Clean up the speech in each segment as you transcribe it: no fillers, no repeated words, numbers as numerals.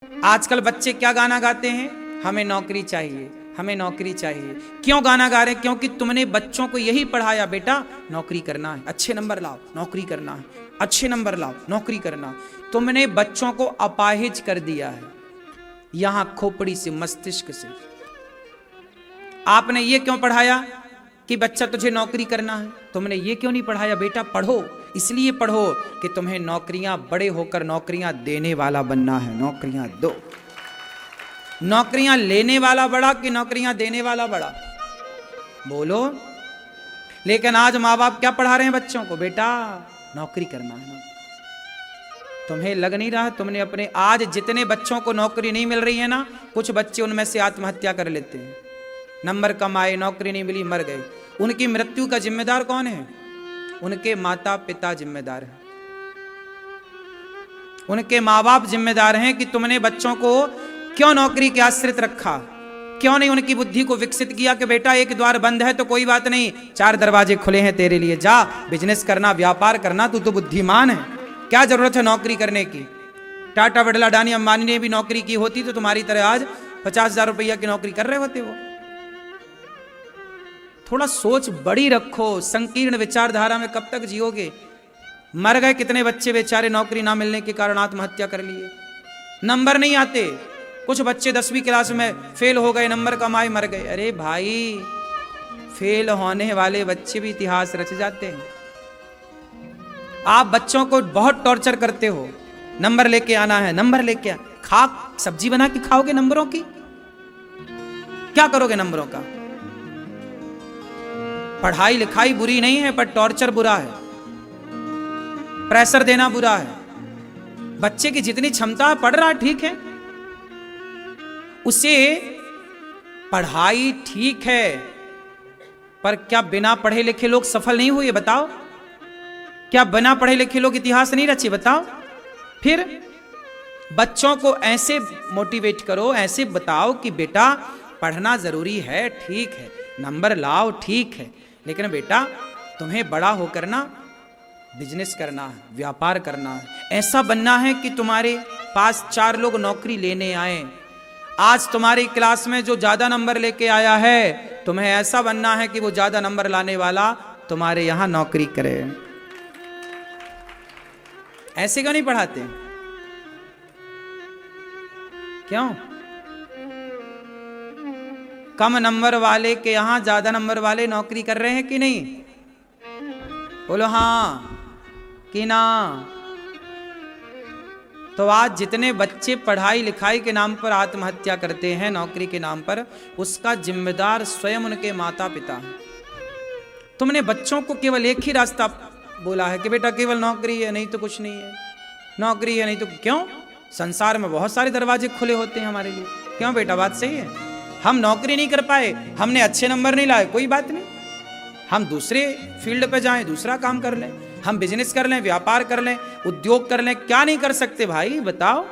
आजकल बच्चे क्या गाना गाते हैं, हमें नौकरी चाहिए, हमें नौकरी चाहिए। क्यों गाना गा रहे हैं? क्योंकि तुमने बच्चों को यही पढ़ाया, बेटा नौकरी करना है, अच्छे नंबर लाओ, नौकरी करना है, अच्छे नंबर लाओ, नौकरी करना है। तुमने बच्चों को अपाहिज कर दिया है, यहां खोपड़ी से, मस्तिष्क से। आपने ये क्यों पढ़ाया कि बच्चा तुझे नौकरी करना है? तुमने ये क्यों नहीं पढ़ाया, बेटा पढ़ो, इसलिए पढ़ो कि तुम्हें नौकरियां, बड़े होकर नौकरियां देने वाला बनना है। नौकरियां दो। नौकरियां लेने वाला बड़ा कि नौकरियां देने वाला बड़ा? बोलो। लेकिन आज माँ बाप क्या पढ़ा रहे हैं बच्चों को? बेटा नौकरी करना है। तुम्हें लग नहीं रहा, तुमने अपने, आज जितने बच्चों को नौकरी नहीं मिल रही है ना, कुछ बच्चे उनमें से आत्महत्या कर लेते हैं। नंबर कम आए, नौकरी नहीं मिली, मर गए। उनकी मृत्यु का जिम्मेदार कौन है? उनके माता पिता जिम्मेदार हैं, उनके माँ बाप जिम्मेदार हैं कि तुमने बच्चों को क्यों नौकरी के आश्रित रखा, क्यों नहीं उनकी बुद्धि को विकसित किया कि बेटा एक द्वार बंद है तो कोई बात नहीं, 4 दरवाजे खुले हैं तेरे लिए, जा बिजनेस करना, व्यापार करना, तू तो बुद्धिमान है, क्या जरूरत है नौकरी करने की। टाटा, बिरला, अडानी, अंबानी ने भी नौकरी की होती तो तुम्हारी तरह आज 50,000 रुपया की नौकरी कर रहे होते वो। थोड़ा सोच बड़ी रखो, संकीर्ण विचारधारा में कब तक जियोगे? मर गए कितने बच्चे बेचारे नौकरी ना मिलने के कारण आत्महत्या कर लिए। नंबर नहीं आते, कुछ बच्चे 10वीं क्लास में फेल हो गए, नंबर कम आए, मर गए। अरे भाई, फेल होने वाले बच्चे भी इतिहास रच जाते हैं। आप बच्चों को बहुत टॉर्चर करते हो, नंबर लेके आना है, नंबर लेके खा, सब्जी बना के खाओगे नंबरों की? क्या करोगे नंबरों का? पढ़ाई लिखाई बुरी नहीं है, पर टॉर्चर बुरा है, प्रेशर देना बुरा है। बच्चे की जितनी क्षमता, पढ़ रहा ठीक है, उसे पढ़ाई ठीक है, पर क्या बिना पढ़े लिखे लोग सफल नहीं हुए? बताओ। क्या बिना पढ़े लिखे लोग इतिहास नहीं रचे? बताओ। फिर बच्चों को ऐसे मोटिवेट करो, ऐसे बताओ कि बेटा पढ़ना जरूरी है, ठीक है, नंबर लाओ, ठीक है, लेकिन बेटा तुम्हें बड़ा होकर ना बिजनेस करना है, व्यापार करना है, ऐसा बनना है कि तुम्हारे पास 4 लोग नौकरी लेने आए। आज तुम्हारी क्लास में जो ज्यादा नंबर लेके आया है, तुम्हें ऐसा बनना है कि वो ज्यादा नंबर लाने वाला तुम्हारे यहां नौकरी करे। ऐसे क्यों नहीं पढ़ाते? क्यों? कम नंबर वाले के यहां ज्यादा नंबर वाले नौकरी कर रहे हैं कि नहीं? बोलो हां कि ना। तो आज जितने बच्चे पढ़ाई लिखाई के नाम पर आत्महत्या करते हैं, नौकरी के नाम पर, उसका जिम्मेदार स्वयं उनके माता पिता हैं। तुमने बच्चों को केवल एक ही रास्ता बोला है कि बेटा केवल नौकरी है, नहीं तो कुछ नहीं है, नौकरी है नहीं तो क्यों? संसार में बहुत सारे दरवाजे खुले होते हैं हमारे लिए। क्यों बेटा, बात सही है। हम नौकरी नहीं कर पाए, हमने अच्छे नंबर नहीं लाए, कोई बात नहीं, हम दूसरे फील्ड पे जाएं, दूसरा काम कर लें, हम बिजनेस कर लें, व्यापार कर लें, उद्योग कर लें, क्या नहीं कर सकते भाई? बताओ।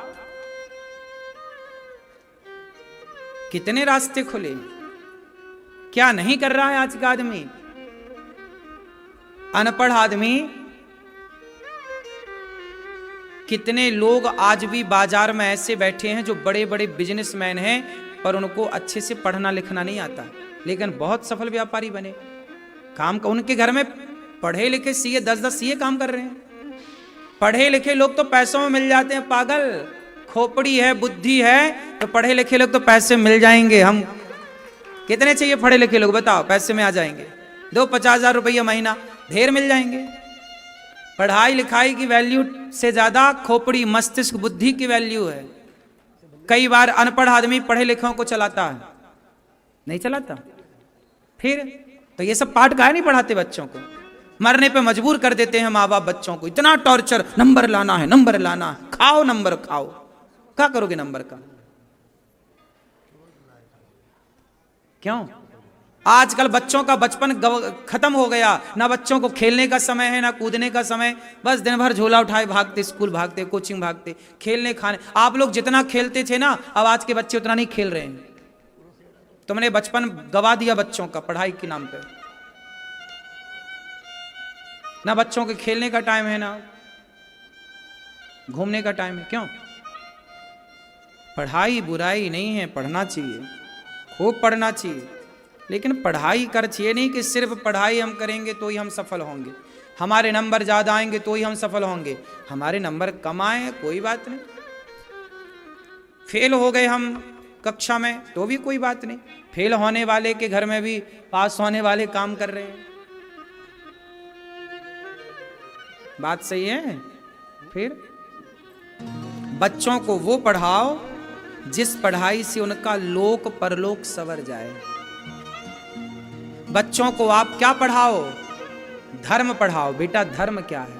कितने रास्ते खुले, क्या नहीं कर रहा है आज का आदमी? अनपढ़ आदमी, कितने लोग आज भी बाजार में ऐसे बैठे हैं जो बड़े बड़े बिजनेसमैन हैं, पर उनको अच्छे से पढ़ना लिखना नहीं आता, लेकिन बहुत सफल व्यापारी बने। काम का उनके घर में पढ़े लिखे सीए 10-10 सीए काम कर रहे हैं। पढ़े लिखे लोग तो पैसों में मिल जाते हैं, पागल। खोपड़ी है, बुद्धि है, तो पढ़े लिखे लोग तो पैसे मिल जाएंगे। हम कितने चाहिए पढ़े लिखे लोग? बताओ, पैसे में आ जाएंगे। 50,000 रुपया महीना, ढेर मिल जाएंगे। पढ़ाई लिखाई की वैल्यू से ज्यादा खोपड़ी, मस्तिष्क, बुद्धि की वैल्यू है। कई बार अनपढ़ आदमी पढ़े लिखों को चलाता है, नहीं चलाता। फिर तो ये सब पाठ काहे नहीं पढ़ाते बच्चों को? मरने पे मजबूर कर देते हैं माँ बाप बच्चों को, इतना टॉर्चर, नंबर लाना है, नंबर लाना है, खाओ नंबर खाओ। क्या करोगे नंबर का? क्यों? आजकल बच्चों का बचपन खत्म हो गया, ना बच्चों को खेलने का समय है, ना कूदने का समय। बस दिन भर झोला उठाए भागते, स्कूल भागते, कोचिंग भागते, खेलने खाने। आप लोग जितना खेलते थे ना, अब आज के बच्चे उतना नहीं खेल रहे हैं। तुमने बचपन गवा दिया बच्चों का पढ़ाई के नाम पे। ना बच्चों के खेलने का टाइम है, ना घूमने का टाइम है। क्यों? पढ़ाई बुराई नहीं है, पढ़ना चाहिए, खूब पढ़ना चाहिए, लेकिन पढ़ाई कर चाहिए नहीं कि सिर्फ पढ़ाई हम करेंगे तो ही हम सफल होंगे, हमारे नंबर ज़्यादा आएंगे तो ही हम सफल होंगे। हमारे नंबर कम आए कोई बात नहीं, फेल हो गए हम कक्षा में तो भी कोई बात नहीं, फेल होने वाले के घर में भी पास होने वाले काम कर रहे हैं। बात सही है। फिर बच्चों को वो पढ़ाओ जिस पढ़ाई से उनका लोक परलोक संवर जाए। बच्चों को आप क्या पढ़ाओ? धर्म पढ़ाओ। बेटा धर्म क्या है?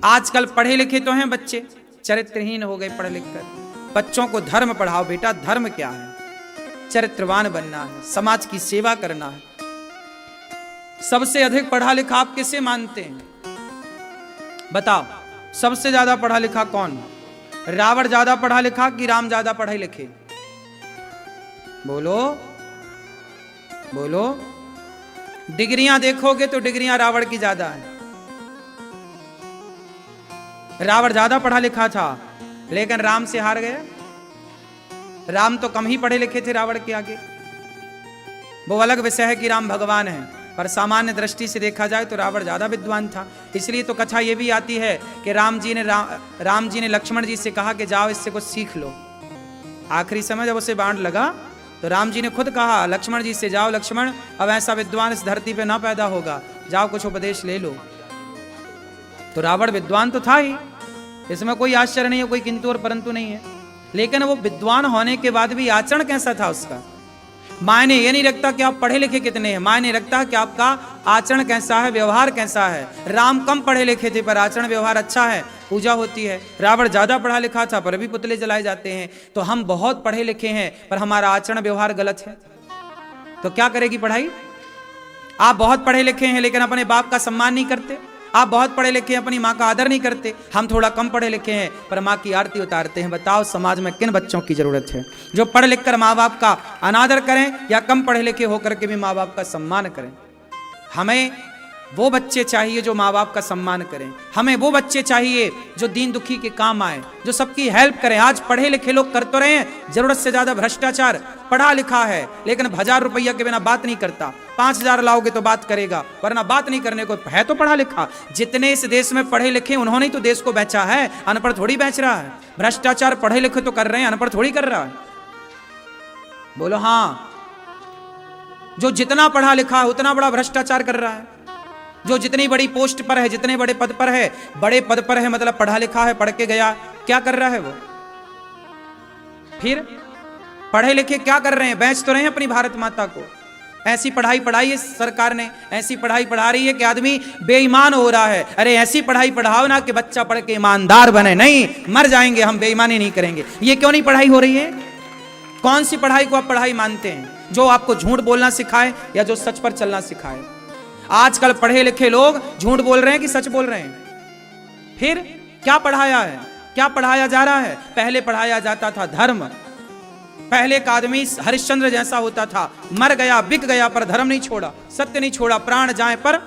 आजकल पढ़े लिखे तो हैं बच्चे, चरित्रहीन हो गए पढ़ लिख कर। बच्चों को धर्म पढ़ाओ। बेटा धर्म क्या है? चरित्रवान बनना है, समाज की सेवा करना है। सबसे अधिक पढ़ा लिखा आप किसे मानते हैं? बताओ, सबसे ज्यादा पढ़ा लिखा कौन? रावण ज्यादा पढ़ा लिखा कि राम ज्यादा पढ़े लिखे? बोलो बोलो। डिग्रियां देखोगे तो डिग्रियां रावण की ज्यादा है। रावण ज्यादा पढ़ा लिखा था लेकिन राम से हार गया। राम तो कम ही पढ़े लिखे थे रावण के आगे। वो अलग विषय है कि राम भगवान है, पर सामान्य दृष्टि से देखा जाए तो रावण ज्यादा विद्वान था। इसलिए तो कथा ये भी आती है कि राम जी ने लक्ष्मण जी से कहा कि जाओ इससे कुछ सीख लो। आखिरी समय जब उसे बाण लगा तो राम जी ने खुद कहा लक्ष्मण जी से, जाओ लक्ष्मण, अब ऐसा विद्वान इस धरती पे ना पैदा होगा, जाओ कुछ उपदेश ले लो। तो रावण विद्वान तो था ही, इसमें कोई आश्चर्य नहीं है, कोई किंतु और परंतु नहीं है। लेकिन वो विद्वान होने के बाद भी आचरण कैसा था उसका? मायने ये नहीं रखता कि आप पढ़े लिखे कितने हैं, मायने रखता है कि आपका आचरण कैसा है, व्यवहार कैसा है। राम कम पढ़े लिखे थे पर आचरण व्यवहार अच्छा है, पूजा होती है। रावण ज्यादा पढ़ा लिखा था पर भी पुतले जलाए जाते हैं। तो हम बहुत पढ़े लिखे हैं पर हमारा आचरण व्यवहार गलत है, तो क्या करेगी पढ़ाई? आप बहुत पढ़े लिखे हैं लेकिन अपने बाप का सम्मान नहीं करते। आप बहुत पढ़े लिखे हैं, अपनी माँ का आदर नहीं करते। हम थोड़ा कम पढ़े लिखे हैं पर माँ की आरती उतारते हैं। बताओ समाज में किन बच्चों की जरूरत है जो पढ़ लिख कर माँ बाप का अनादर करें या कम पढ़े लिखे होकर के भी माँ बाप का सम्मान करें? हमें वो बच्चे चाहिए जो माँ बाप का सम्मान करें। हमें वो बच्चे चाहिए जो दीन दुखी के काम आए, जो सबकी हेल्प करें। आज पढ़े लिखे लोग कर तो रहे हैं, जरूरत से ज्यादा भ्रष्टाचार। पढ़ा लिखा है लेकिन 1000 रुपया के बिना बात नहीं करता, 5000 लाओगे तो बात करेगा, वरना बात नहीं करने को है। तो पढ़ा लिखा जितने इस देश में पढ़े लिखे उन्होंने तो देश को बेचा है, अनपढ़ थोड़ी बेच रहा है। भ्रष्टाचार पढ़े लिखे तो कर रहे हैं, अनपढ़ थोड़ी कर रहा है। बोलो हाँ। जो जितना पढ़ा लिखा है उतना बड़ा भ्रष्टाचार कर रहा है। जो जितनी बड़ी पोस्ट पर है, जितने बड़े पद पर है, बड़े पद पर है मतलब पढ़ा लिखा है, पढ़ के गया, क्या कर रहा है वो? फिर पढ़े लिखे क्या कर रहे हैं? बेच तो रहे हैं अपनी भारत माता को। ऐसी पढ़ाई पढ़ाई है सरकार ने, ऐसी पढ़ाई पढ़ा रही है कि आदमी बेईमान हो रहा है। अरे ऐसी पढ़ाई पढ़ाओ ना कि बच्चा पढ़ के ईमानदार बने। नहीं, मर जाएंगे हम, बेईमानी नहीं करेंगे। ये क्यों नहीं पढ़ाई हो रही है? कौन सी पढ़ाई को आप पढ़ाई मानते हैं? जो आपको झूठ बोलना सिखाए या जो सच पर चलना सिखाए? आजकल पढ़े लिखे लोग झूठ बोल रहे हैं कि सच बोल रहे हैं? फिर क्या पढ़ाया है, क्या पढ़ाया जा रहा है? पहले पढ़ाया जाता था धर्म। पहले का आदमी हरिश्चंद्र जैसा होता था, मर गया बिक गया पर धर्म नहीं छोड़ा, सत्य नहीं छोड़ा, प्राण जाए पर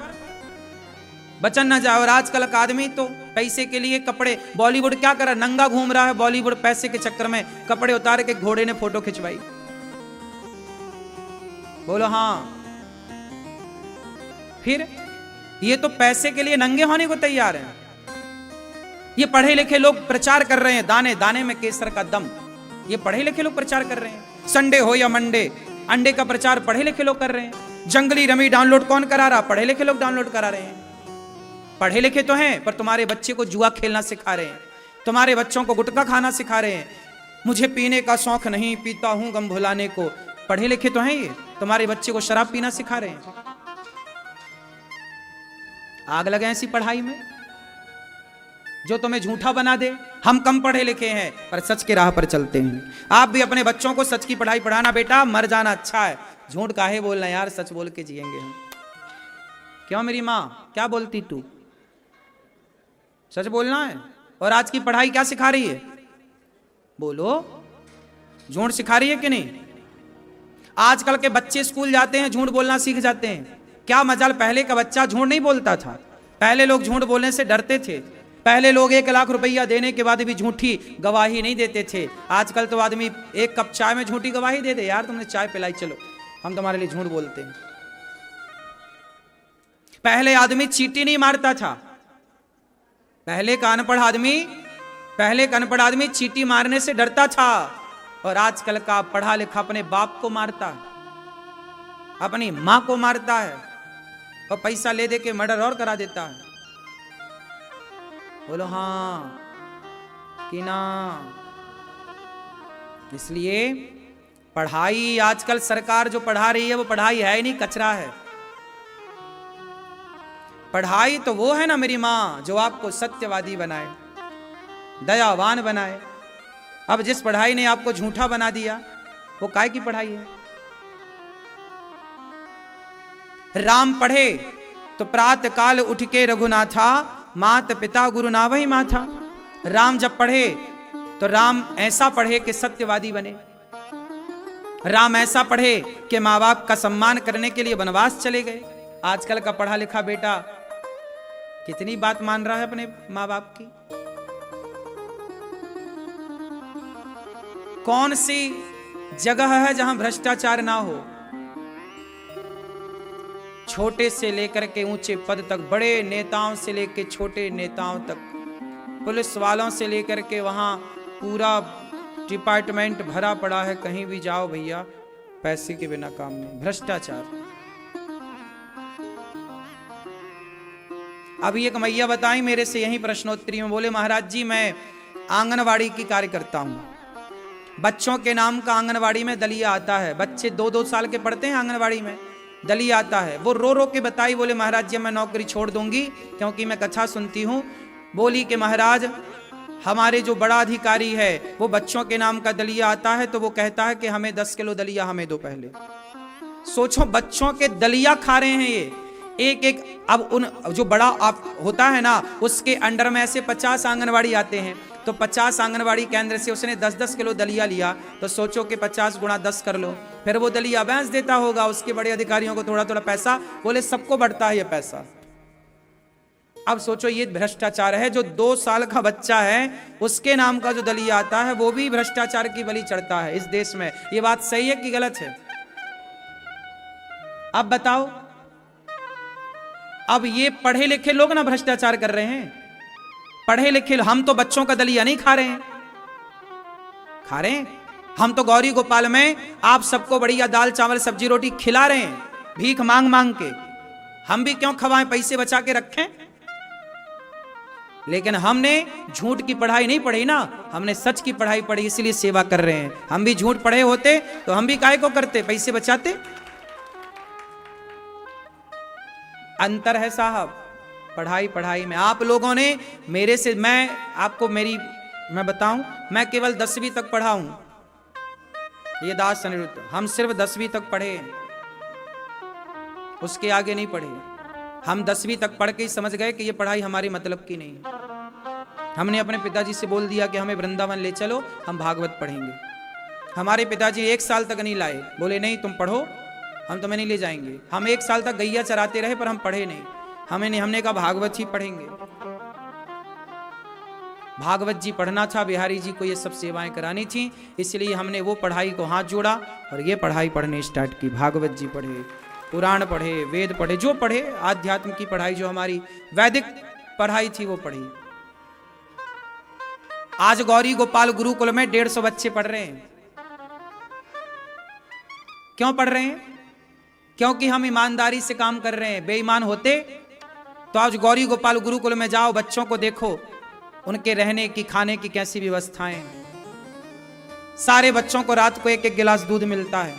वचन न जाए। और आजकल का आदमी तो पैसे के लिए कपड़े, बॉलीवुड क्या कर रहा है? नंगा घूम रहा है बॉलीवुड। पैसे के चक्कर में कपड़े उतार के घोड़े ने फोटो खिंचवाई। बोलो हाँ। फिर ये तो पैसे के लिए नंगे होने को तैयार है। ये पढ़े लिखे लोग प्रचार कर रहे हैं, दाने दाने में केसर का दम। ये पढ़े लिखे लोग प्रचार कर रहे हैं। संडे हो या मंडे, अंडे का प्रचार पढ़े लिखे लोग कर रहे हैं। जंगली रमी डाउनलोड कौन करा रहा? पढ़े लिखे लोग डाउनलोड करा रहे हैं। पढ़े लिखे तो हैं पर तुम्हारे बच्चे को जुआ खेलना सिखा रहे हैं, तुम्हारे बच्चों को गुटखा खाना सिखा रहे हैं। मुझे पीने का शौक नहीं, पीता हूं गम भुलाने को। पढ़े लिखे तो हैं ये, तुम्हारे बच्चे को शराब पीना सिखा रहे हैं। आग लगे ऐसी पढ़ाई में जो तुम्हें झूठा बना दे। हम कम पढ़े लिखे हैं पर सच के राह पर चलते हैं। आप भी अपने बच्चों को सच की पढ़ाई पढ़ाना। बेटा मर जाना अच्छा है, झूठ काहे बोलना यार, सच बोल के जिएंगे हम। क्यों मेरी माँ, क्या बोलती तू? सच बोलना है। और आज की पढ़ाई क्या सिखा रही है? बोलो, झूठ सिखा रही है कि नहीं? आजकल के बच्चे स्कूल जाते हैं, झूठ बोलना सीख जाते हैं। क्या मजाल, पहले का बच्चा झूठ नहीं बोलता था। पहले लोग झूठ बोलने से डरते थे। पहले लोग 1 लाख रुपया देने के बाद भी झूठी गवाही नहीं देते थे। आजकल तो आदमी 1 कप चाय में झूठी गवाही दे दे, यार तुमने चाय पिलाई, चलो हम तुम्हारे लिए झूठ बोलते हैं। पहले आदमी चींटी नहीं मारता था, पहले का अनपढ़ आदमी चींटी मारने से डरता था, और आजकल का पढ़ा लिखा अपने बाप को मारता है, अपनी मां को मारता है, और पैसा ले दे के मर्डर और करा देता है। बोलो हाँ कि ना? इसलिए पढ़ाई आजकल सरकार जो पढ़ा रही है वो पढ़ाई है ही नहीं, कचरा है। पढ़ाई तो वो है ना मेरी मां, जो आपको सत्यवादी बनाए, दयावान बनाए। अब जिस पढ़ाई ने आपको झूठा बना दिया वो काय की पढ़ाई है? राम पढ़े तो प्रातः काल उठ के रघुनाथा, मात पिता गुरु ना वही माथा। राम जब पढ़े तो राम ऐसा पढ़े कि सत्यवादी बने, राम ऐसा पढ़े कि माँ बाप का सम्मान करने के लिए वनवास चले गए। आजकल का पढ़ा लिखा बेटा कितनी बात मान रहा है अपने माँ बाप की। कौन सी जगह है जहां भ्रष्टाचार ना हो? छोटे से लेकर के ऊंचे पद तक, बड़े नेताओं से लेकर छोटे नेताओं तक, पुलिस वालों से लेकर के वहां पूरा डिपार्टमेंट भरा पड़ा है। कहीं भी जाओ भैया, पैसे के बिना काम नहीं, भ्रष्टाचार। अभी एक मैया बताई मेरे से यही प्रश्नोत्तरी में, बोले महाराज जी मैं आंगनवाड़ी की कार्य करता हूं, बच्चों के नाम का आंगनवाड़ी में दलिया आता है, बच्चे 2-2 साल के पढ़ते हैं आंगनवाड़ी में, दलिया आता है। वो रो रो के बताई, बोले महाराज जी मैं नौकरी छोड़ दूंगी क्योंकि मैं कथा सुनती हूँ। बोली कि महाराज हमारे जो बड़ा अधिकारी है वो बच्चों के नाम का दलिया आता है तो वो कहता है कि हमें 10 किलो दलिया हमें दो पहले। सोचो बच्चों के दलिया खा रहे हैं ये एक एक। अब उन जो बड़ा आप होता है ना उसके अंडर में ऐसे 50 आंगनवाड़ी आते हैं, तो 50 आंगनवाड़ी केंद्र से उसने 10-10 किलो दलिया लिया, तो सोचो कि 50 गुणा 10 कर लो, फिर वो दलिया बेच देता होगा उसके बड़े अधिकारियों को थोड़ा थोड़ा पैसा, बोले सबको बढ़ता है ये पैसा। अब सोचो ये भ्रष्टाचार है। जो 2 साल का बच्चा है उसके नाम का जो दलिया आता है वो भी भ्रष्टाचार की बलि चढ़ता है इस देश में। ये बात सही है कि गलत है? अब बताओ। अब ये पढ़े लिखे लोग ना भ्रष्टाचार कर रहे हैं, पढ़े लिखे। हम तो बच्चों का दलिया नहीं खा रहे हैं, खा रहे हैं हम तो गौरी गोपाल में आप सबको बढ़िया दाल चावल सब्जी रोटी खिला रहे हैं भीख मांग मांग के। हम भी क्यों खवाएं, पैसे बचा के रखें? लेकिन हमने झूठ की पढ़ाई नहीं पढ़ी ना, हमने सच की पढ़ाई पढ़ी, इसलिए सेवा कर रहे हैं। हम भी झूठ पढ़े होते तो हम भी काहे को करते, पैसे बचाते। अंतर है साहब पढ़ाई में। आप लोगों ने मेरे से, मैं आपको मैं बताऊं, मैं केवल 10वीं तक पढ़ा हूं। ये दास अनिरुद्ध, हम सिर्फ 10वीं तक पढ़े, उसके आगे नहीं पढ़े। हम 10वीं तक पढ़ के ही समझ गए कि ये पढ़ाई हमारी मतलब की नहीं है। हमने अपने पिताजी से बोल दिया कि हमें वृंदावन ले चलो, हम भागवत पढ़ेंगे। हमारे पिताजी 1 साल तक नहीं लाए, बोले नहीं तुम पढ़ो, हम तुम्हें नहीं ले जाएंगे। हम 1 साल तक गैया चराते रहे पर हम पढ़े नहीं। हमने कहा भागवत ही पढ़ेंगे। भागवत जी पढ़ना था, बिहारी जी को ये सब सेवाएं करानी थी, इसलिए हमने वो पढ़ाई को हाथ जोड़ा और ये पढ़ाई पढ़ने स्टार्ट की। भागवत जी पढ़े, पुराण पढ़े, वेद पढ़े, जो पढ़े, आध्यात्म की पढ़ाई जो हमारी वैदिक पढ़ाई थी वो पढ़ी। आज गौरी गोपाल गुरुकुल में 150 बच्चे पढ़ रहे हैं। क्यों पढ़ रहे हैं? क्योंकि हम ईमानदारी से काम कर रहे हैं। बेईमान होते तो आज गौरी गोपाल गुरुकुल में जाओ, बच्चों को देखो, उनके रहने की खाने की कैसी व्यवस्थाएं। सारे बच्चों को रात को 1-1 गिलास दूध मिलता है,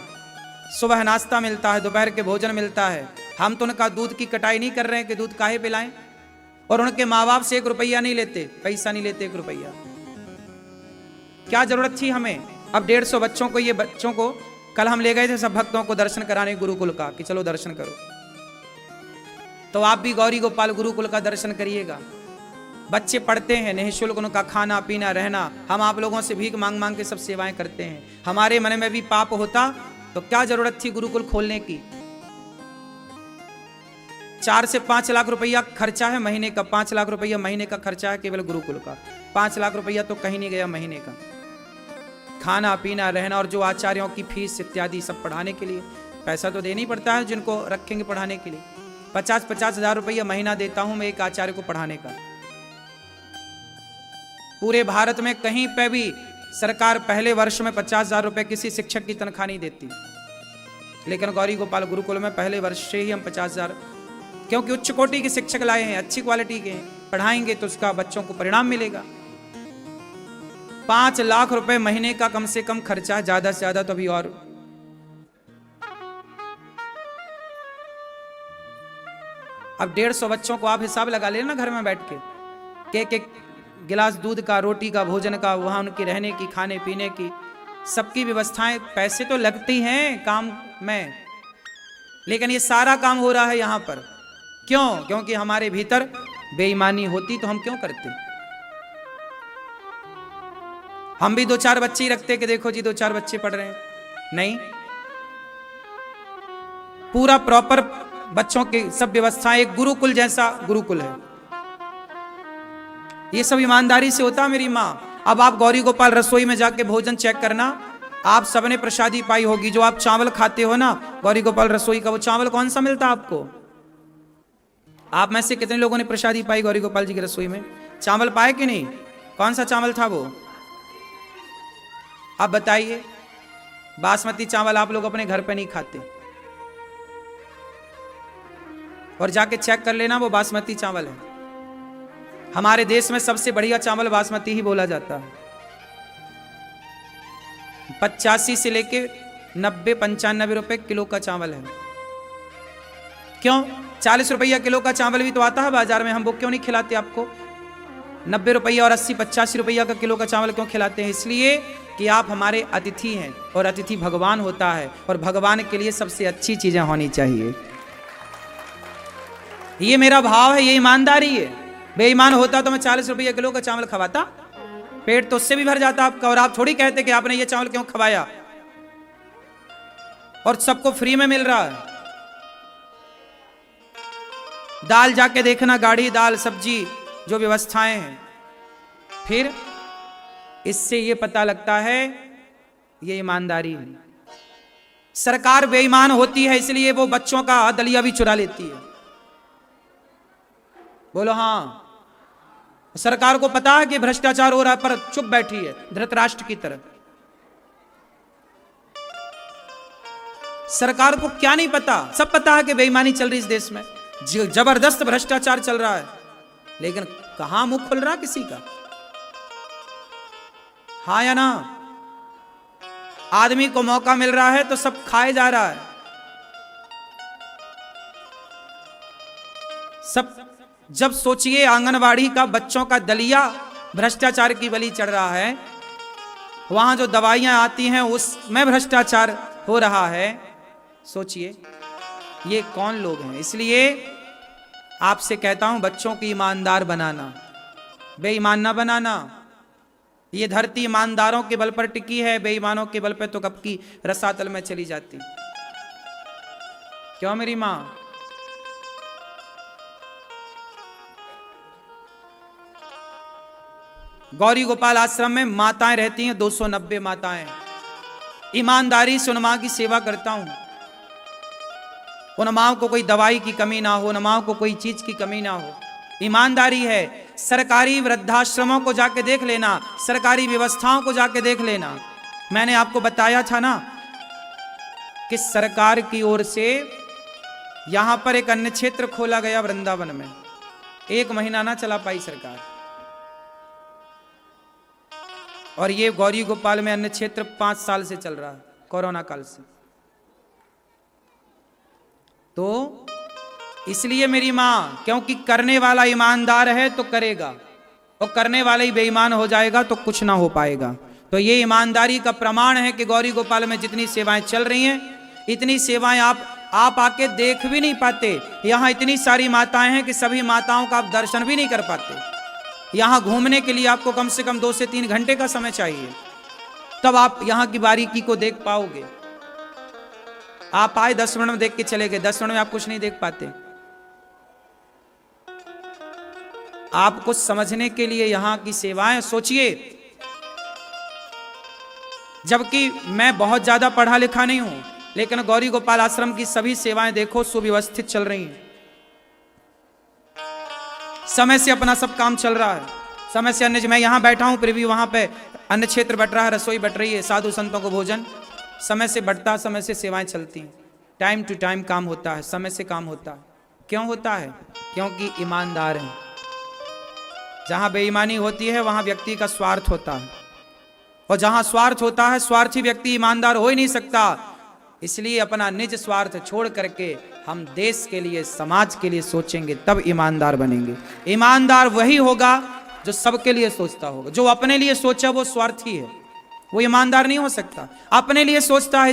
सुबह नाश्ता मिलता है, दोपहर के भोजन मिलता है। हम तो उनका दूध की कटाई नहीं कर रहे हैं कि दूध काहे पिलाएं, और उनके माँ बाप से 1 रुपया नहीं लेते, पैसा नहीं लेते 1 रुपया। क्या जरूरत थी हमें? अब 150 बच्चों को, ये बच्चों को कल हम ले गए थे सब भक्तों को दर्शन कराने गुरुकुल का, कि चलो दर्शन करो। तो आप भी गौरी गोपाल गुरुकुल का दर्शन करिएगा। बच्चे पढ़ते हैं, निःशुल्क उनका खाना पीना रहना। हम आप लोगों से भीख मांग मांग के सब सेवाएं करते हैं। हमारे मन में भी पाप होता तो क्या जरूरत थी गुरुकुल खोलने की? 4 से 5 लाख रुपया खर्चा है महीने का, 5 लाख रुपया महीने का खर्चा है केवल गुरुकुल का। 5 लाख रुपया तो कहीं नहीं गया महीने का, खाना पीना रहना और जो आचार्यों की फीस इत्यादि सब पढ़ाने के लिए पैसा तो देना ही पड़ता है, जिनको रखेंगे पढ़ाने के लिए। 50-50 हजार रुपया महीना देता हूं मैं एक आचार्य को पढ़ाने का। पूरे भारत में कहीं पे भी सरकार पहले वर्ष में 50,000 रुपए किसी शिक्षक की तनख्वाह नहीं देती, लेकिन गौरी गोपाल गुरुकुल में पहले वर्ष से ही हम 50,000, क्योंकि उच्च कोटि के शिक्षक लाए हैं, अच्छी क्वालिटी के हैं, पढ़ाएंगे तो उसका बच्चों को परिणाम मिलेगा। 5 लाख रुपए महीने का कम से कम खर्चा, ज्यादा से ज्यादा तो अभी। और अब 150 बच्चों को आप हिसाब लगा लेना घर में बैठ के, एक गिलास दूध का, रोटी का, भोजन का, वहां उनकी रहने की, खाने पीने की, सबकी व्यवस्थाएं, पैसे तो लगती हैं काम में, लेकिन ये सारा काम हो रहा है यहां पर। क्यों? क्योंकि हमारे भीतर बेईमानी होती तो हम क्यों करते? हम भी 2-4 बच्चे ही रखते कि देखो जी 2-4 बच्चे पढ़ रहे हैं, नहीं, पूरा प्रॉपर बच्चों की सब व्यवस्थाएं, एक गुरुकुल जैसा गुरुकुल है। ये सब ईमानदारी से होता मेरी माँ। अब आप गौरी गोपाल रसोई में जाके भोजन चेक करना, आप सबने प्रसादी पाई होगी, जो आप चावल खाते हो ना गौरी गोपाल रसोई का, वो चावल कौन सा मिलता आपको? आप में से कितने लोगों ने प्रसादी पाई गौरी गोपाल जी की रसोई में? चावल पाए कि नहीं? कौन सा चावल था वो? आप बताइए। बासमती चावल आप लोग अपने घर पे नहीं खाते, और जाके चेक कर लेना वो बासमती चावल है। हमारे देश में सबसे बढ़िया चावल बासमती ही बोला जाता है। 85 से लेके 90-95 रुपए किलो का चावल है। क्यों? 40 रुपया किलो का चावल भी तो आता है बाजार में, हम वो क्यों नहीं खिलाते आपको? 90 रुपया और 80-85 रुपया का किलो का चावल क्यों खिलाते हैं? इसलिए कि आप हमारे अतिथि हैं, और अतिथि भगवान होता है, और भगवान के लिए सबसे अच्छी चीजें होनी चाहिए। ये मेरा भाव है, ये ईमानदारी है। बेईमान होता तो मैं 40 रुपये किलो का चावल खवाता, पेट तो उससे भी भर जाता आपका। और आप थोड़ी कहते कि आपने ये चावल क्यों खवाया, और सबको फ्री में मिल रहा है। दाल जाके देखना, गाढ़ी दाल, सब्जी, जो व्यवस्थाएं हैं, फिर इससे ये पता लगता है ये ईमानदारी है। सरकार बेईमान होती है, इसलिए वो बच्चों का दलिया भी चुरा लेती है। बोलो हाँ। सरकार को पता है कि भ्रष्टाचार हो रहा है, पर चुप बैठी है धृतराष्ट्र की तरह। सरकार को क्या नहीं पता? सब पता है कि बेईमानी चल रही इस देश में, जबरदस्त भ्रष्टाचार चल रहा है, लेकिन कहां मुंह खुल रहा किसी का? हाँ या ना? आदमी को मौका मिल रहा है तो सब खाए जा रहा है। सब जब सोचिए आंगनवाड़ी का बच्चों का दलिया भ्रष्टाचार की बलि चढ़ रहा है, वहां जो दवाइयां आती हैं उसमें भ्रष्टाचार हो रहा है, सोचिए ये कौन लोग हैं? इसलिए आपसे कहता हूं बच्चों को ईमानदार बनाना, बेईमान ना बनाना। ये धरती ईमानदारों के बल पर टिकी है, बेईमानों के बल पर तो कब की रसातल में चली जाती। क्यों मेरी मां? गौरी गोपाल आश्रम में माताएं रहती हैं, 290 माताएं। ईमानदारी से उन मां की सेवा करता हूं। उन मां को कोई दवाई की कमी ना हो, उन मां को कोई चीज की कमी ना हो। ईमानदारी है। सरकारी वृद्धाश्रमों को जाके देख लेना, सरकारी व्यवस्थाओं को जाके देख लेना। मैंने आपको बताया था ना कि सरकार की ओर से यहां पर एक अन्य क्षेत्र खोला गया वृंदावन में, 1 महीना ना चला पाई सरकार, और ये गौरी गोपाल में अन्य क्षेत्र 5 साल से चल रहा है, कोरोना काल से। तो इसलिए मेरी मां, क्योंकि करने वाला ईमानदार है तो करेगा, और करने वाला ही बेईमान हो जाएगा तो कुछ ना हो पाएगा। तो ये ईमानदारी का प्रमाण है कि गौरी गोपाल में जितनी सेवाएं चल रही हैं, इतनी सेवाएं आप आके देख भी नहीं पाते। यहां इतनी सारी माताएं हैं कि सभी माताओं का आप दर्शन भी नहीं कर पाते। यहां घूमने के लिए आपको कम से कम 2 से 3 घंटे का समय चाहिए, तब आप यहां की बारीकी को देख पाओगे। आप आए 10 मिनट में देख के चले गए, 10 मिनट में आप कुछ नहीं देख पाते। आप कुछ समझने के लिए यहाँ की सेवाएं सोचिए। जबकि मैं बहुत ज्यादा पढ़ा लिखा नहीं हूं, लेकिन गौरी गोपाल आश्रम की सभी सेवाएं देखो सुव्यवस्थित चल रही हैं। समय से अपना सब काम चल रहा है, समय से अन्य, मैं यहां बैठा हूं फिर भी वहां पे अन्य क्षेत्र बट रहा है, रसोई बट रही है, साधु संतों को भोजन समय से बढ़ता है, समय से सेवाएं चलती हैं, टाइम टू टाइम काम होता है, समय से काम होता है। क्यों होता है? क्योंकि ईमानदार हैं। जहां बेईमानी होती है वहां व्यक्ति का स्वार्थ होता है, और जहां स्वार्थ होता है स्वार्थी व्यक्ति ईमानदार हो ही नहीं सकता। इसलिए अपना निज स्वार्थ छोड़ करके हम देश के लिए, समाज के लिए सोचेंगे, तब ईमानदार बनेंगे। ईमानदार वही होगा जो सबके लिए सोचता होगा। जो अपने लिए सोचा वो स्वार्थी है, वो ईमानदार नहीं हो सकता। अपने लिए सोचता है